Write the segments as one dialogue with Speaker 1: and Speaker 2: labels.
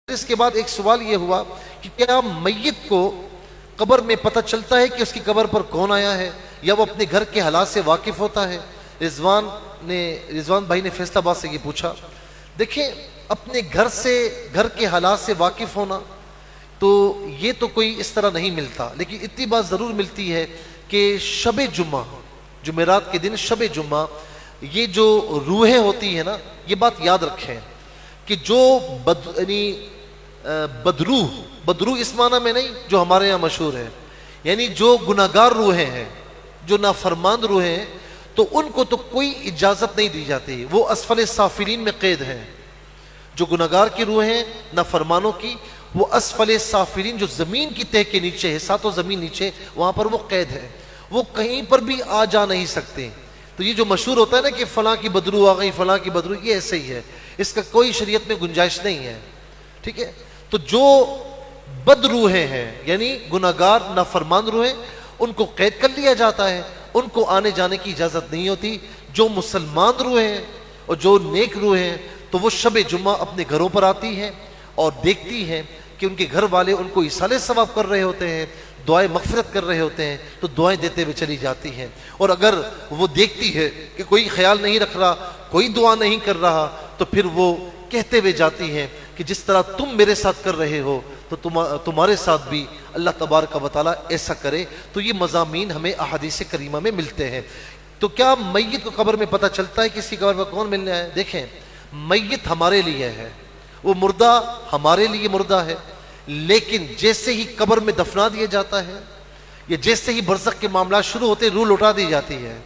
Speaker 1: اس کے بعد ایک سوال یہ ہوا کہ کیا میت کو قبر میں پتہ چلتا ہے کہ اس کی قبر پر کون آیا ہے یا وہ اپنے گھر کے حالات سے واقف ہوتا ہے؟ رضوان بھائی نے فیصلہ آباد سے یہ پوچھا۔ دیکھیں، اپنے گھر کے حالات سے واقف ہونا تو یہ تو کوئی اس طرح نہیں ملتا، لیکن اتنی بات ضرور ملتی ہے کہ شب جمعہ، جمعرات کے دن شب جمعہ، یہ جو روحیں ہوتی ہیں نا، یہ بات یاد رکھیں کہ جو بدروح اس معنی میں نہیں جو ہمارے یہاں مشہور ہے، یعنی جو گناہگار روحیں ہیں، جو نافرمان روحیں ہیں، تو ان کو تو کوئی اجازت نہیں دی جاتی، وہ اسفل سافلین میں قید ہیں۔ جو گناہگار کی روحیں ہیں، نافرمانوں کی، وہ اسفل سافلین، جو زمین کی تہہ کے نیچے ہے، ساتوں زمین نیچے، وہاں پر وہ قید ہے، وہ کہیں پر بھی آ جا نہیں سکتے۔ تو یہ جو مشہور ہوتا ہے نا کہ فلاں کی بدروح آ گئی، فلاں کی بدروح، یہ ایسے ہی ہے، اس کا کوئی شریعت میں گنجائش نہیں ہے، ٹھیک ہے؟ تو جو بد روحیں ہیں، یعنی گناہگار نافرمان روحیں، ان کو قید کر لیا جاتا ہے، ان کو آنے جانے کی اجازت نہیں ہوتی۔ جو مسلمان روحیں ہیں اور جو نیک روحیں ہیں، تو وہ شب جمعہ اپنے گھروں پر آتی ہیں اور دیکھتی ہیں کہ ان کے گھر والے ان کو ایصال ثواب کر رہے ہوتے ہیں، دعائیں مغفرت کر رہے ہوتے ہیں، تو دعائیں دیتے ہوئے چلی جاتی ہیں۔ اور اگر وہ دیکھتی ہے کہ کوئی خیال نہیں رکھ رہا، کوئی دعا نہیں کر رہا، تو پھر وہ کہتے ہوئے جاتی ہیں کہ جس طرح تم میرے ساتھ کر رہے ہو تو تمہارے ساتھ بھی اللہ تبارک و تعالیٰ ایسا کرے۔ تو یہ مضامین ہمیں احادیث کریمہ میں ملتے ہیں۔ تو کیا میت کو قبر میں پتہ چلتا ہے کہ اس کی قبر پر کون ملنے آئے؟ دیکھیں، میت ہمارے لیے ہے، وہ مردہ ہمارے لیے مردہ ہے، لیکن جیسے ہی قبر میں دفنا دیا جاتا ہے یا جیسے ہی برزخ کے معاملات شروع ہوتے، روح لوٹا دی جاتی ہے۔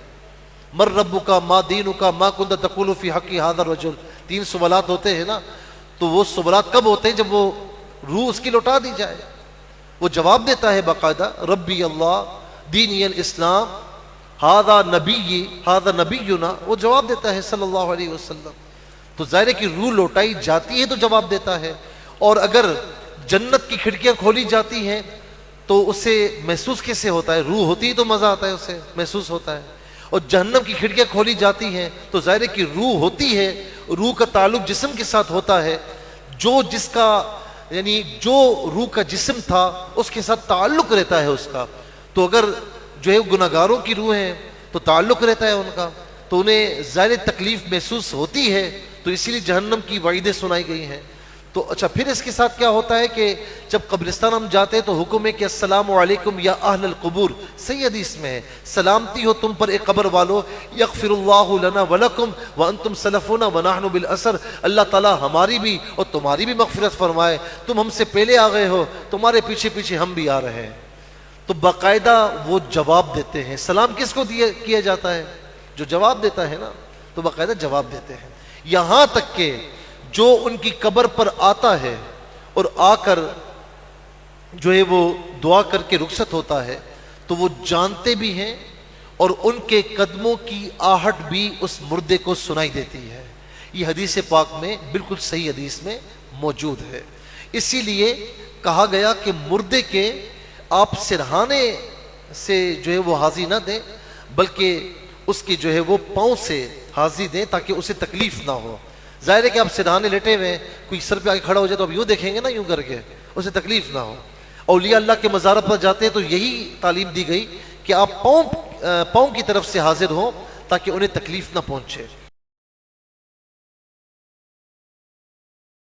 Speaker 1: مر ربک ما دینک ما کنت تقول فی حق ھذا الرجل، 3 سوالات ہوتے ہیں نا، تو وہ سوالات کب ہوتے ہیں؟ جب وہ روح اس کی لوٹا دی جائے۔ وہ جواب دیتا ہے باقاعدہ، ربی اللہ دینی الاسلام ھذا نبینا، وہ جواب دیتا ہے صلی اللہ علیہ وسلم۔ تو ظاہر ہے کہ روح لوٹائی جاتی ہے تو جواب دیتا ہے۔ اور اگر جنت کی کھڑکیاں کھولی جاتی ہیں تو اسے محسوس کیسے ہوتا ہے؟ روح ہوتی ہے تو مزہ آتا ہے، اسے محسوس ہوتا ہے۔ اور جہنم کی کھڑکیاں کھولی جاتی ہیں تو ظاہر ہے کہ روح ہوتی ہے، روح کا تعلق جسم کے ساتھ ہوتا ہے، یعنی جو روح کا جسم تھا اس کے ساتھ تعلق رہتا ہے اس کا۔ تو اگر جو ہے گناہگاروں کی روح ہیں تو تعلق رہتا ہے ان کا، تو انہیں ظاہر تکلیف محسوس ہوتی ہے، تو اسی لیے جہنم کی وعیدیں سنائی گئی ہیں۔ تو اچھا، پھر اس کے ساتھ کیا ہوتا ہے کہ جب قبرستان ہم جاتے ہیں تو حکم ہے کہ السلام علیکم یا اہل القبور، صحیح حدیث میں ہے، سلامتی ہو تم پر اے قبر والو، یغفر اللہ لنا ولکم وانتم سلفنا ونحن بالاثر، اللہ تعالیٰ ہماری بھی اور تمہاری بھی مغفرت فرمائے، تم ہم سے پہلے آ گئے ہو، تمہارے پیچھے پیچھے ہم بھی آ رہے ہیں۔ تو باقاعدہ وہ جواب دیتے ہیں۔ سلام کس کو کیا جاتا ہے؟ جو جواب دیتا ہے نا، تو باقاعدہ جواب دیتے ہیں۔ یہاں تک کہ جو ان کی قبر پر آتا ہے اور آ کر جو ہے وہ دعا کر کے رخصت ہوتا ہے، تو وہ جانتے بھی ہیں اور ان کے قدموں کی آہٹ بھی اس مردے کو سنائی دیتی ہے۔ یہ حدیث پاک میں بالکل صحیح حدیث میں موجود ہے۔ اسی لیے کہا گیا کہ مردے کے آپ سرہانے سے جو ہے وہ حاضی نہ دیں، بلکہ اس کی جو ہے وہ پاؤں سے حاضی دیں تاکہ اسے تکلیف نہ ہو۔ ظاہر ہے کہ آپ سرہانے لیٹے ہوئے، کوئی سر پہ آگے کھڑا ہو جائے تو آپ یوں دیکھیں گے نا، یوں کر کے، اسے تکلیف نہ ہو۔ اولیاء اللہ کے مزارات پر جاتے ہیں تو یہی تعلیم دی گئی کہ آپ پاؤں کی طرف سے حاضر ہوں تاکہ انہیں تکلیف نہ پہنچے۔